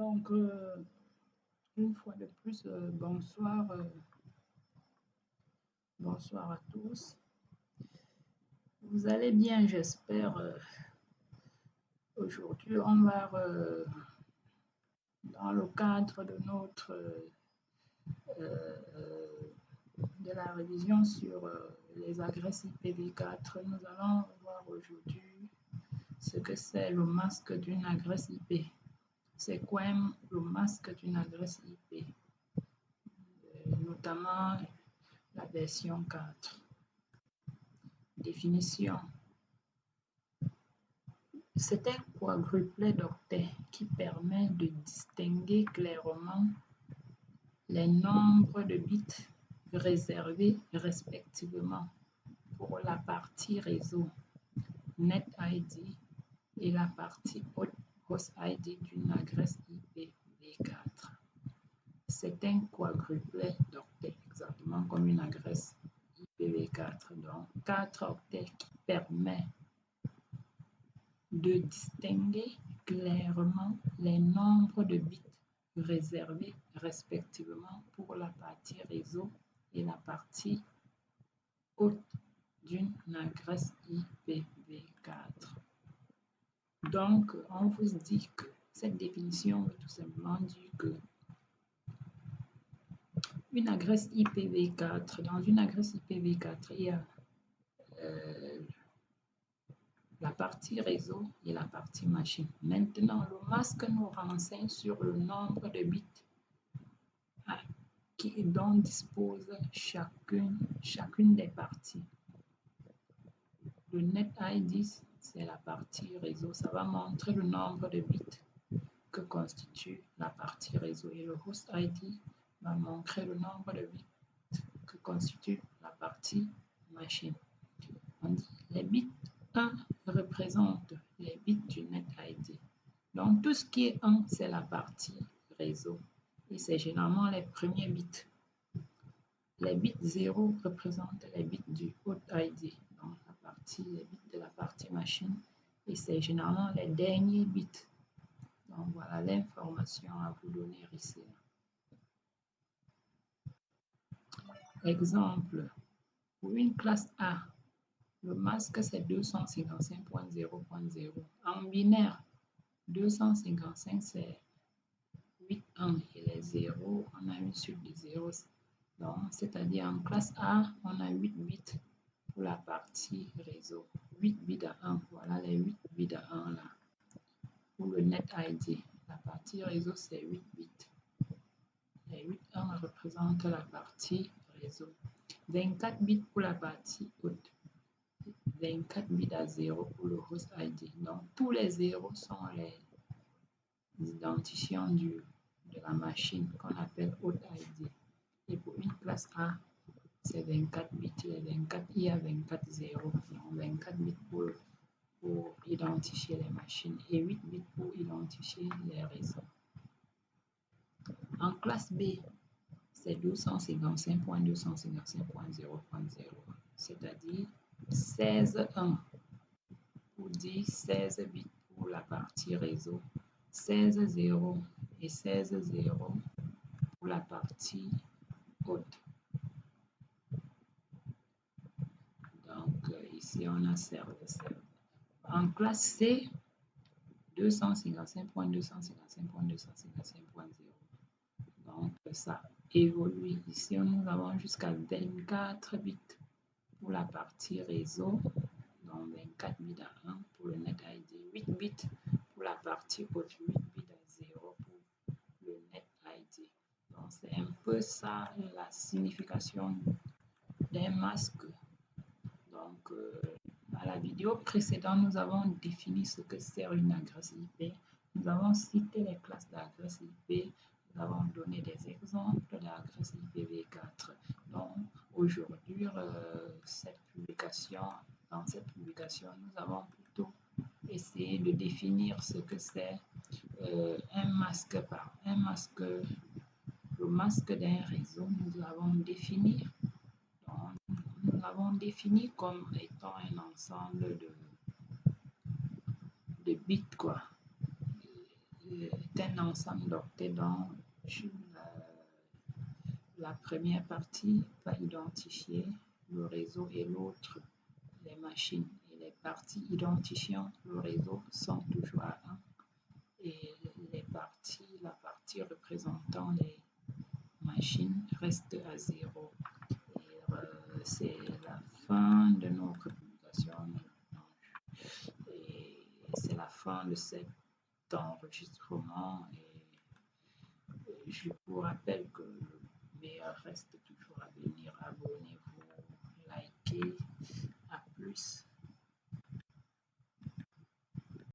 Donc, une fois de plus, bonsoir, bonsoir à tous. Vous allez bien, j'espère. Aujourd'hui, on va, dans le cadre de notre de la révision sur les adresses IPv4, nous allons voir aujourd'hui ce que c'est le masque d'une adresse IP. C'est quoi le masque d'une adresse IP, notamment la version 4. Définition. C'est un quadruplet d'octets qui permet de distinguer clairement les nombres de bits réservés respectivement pour la partie réseau NetID et la partie host ID d'une adresse IPv4. C'est un quadruplet d'octets, exactement comme une adresse IPv4. Donc, 4 octets qui permettent de distinguer clairement les nombres de bits réservés respectivement pour la partie réseau et la partie haute d'une adresse IPv4. Donc, on vous dit que cette définition veut tout simplement dire que une adresse IPv4, dans une adresse IPv4, il y a la partie réseau et la partie machine. Maintenant, le masque nous renseigne sur le nombre de bits dont dispose chacune des parties. Le NetID, c'est la partie réseau. Ça va montrer le nombre de bits que constitue la partie réseau. Et le host ID va montrer le nombre de bits que constitue la partie machine. On dit les bits 1 représente les bits du NetID. Donc, tout ce qui est 1, c'est la partie réseau. Et c'est généralement les premiers bits. Les bits 0 représentent les bits du host ID. Donc, les bits de la partie machine. Et c'est généralement les derniers bits. Donc, voilà l'information à vous donner ici. Exemple. Pour une classe A, le masque, c'est 255.0.0. En binaire, 255, c'est 8-1 et les 0, on a une suite de 0. Donc, c'est-à-dire en classe A, on a 8 bits pour la partie réseau. 8 bits à 1, voilà les 8 bits à 1 là. Pour le NetID, la partie réseau, c'est 8 bits. Les 8-1 représentent la partie réseau. 24 bits pour la partie haute. 24 bits à 0 pour le host ID. Donc, tous les 0 sont les identifiants de la machine qu'on appelle host ID. Et pour une classe A, c'est 24 bits. Les 24, il y a 24 0. Donc, 24 bits pour identifier les machines et 8 bits pour identifier les réseaux. En classe B, c'est 255.255.0.0, c'est-à-dire 16.1 pour dire 16 bits pour la partie réseau, 16.0 et 16.0 pour la partie haute. Donc ici on a serveur. En classe C, 255.255.255.0. Donc ça évolue. Ici nous avons jusqu'à 24 bits pour la partie réseau. Donc 24 bits à 1 pour le NetID, 8 bits pour la partie haute, 8 bits à 0 pour le NetID. Donc c'est un peu ça la signification d'un masque. Donc à la vidéo précédente, nous avons défini ce que c'est une adresse IP. Nous avons cité les classes d'adresse IP. Nous avons donné des exemples d'adresse IPv4. Donc aujourd'hui, dans cette publication, nous avons plutôt essayé de définir ce que c'est un masque. Le masque d'un réseau, nous l'avons défini. Nous l'avons défini comme étant un ensemble de bits, quoi. un ensemble d'octets dont la première partie va identifier le réseau et l'autre les machines. Et les parties identifiant le réseau sont toujours à 1 et la partie représentant les machines reste à 0. C'est la fin de notre publication et c'est la fin de cet enregistrement et je vous rappelle que le meilleur reste toujours à venir. Abonnez-vous, likez, à plus.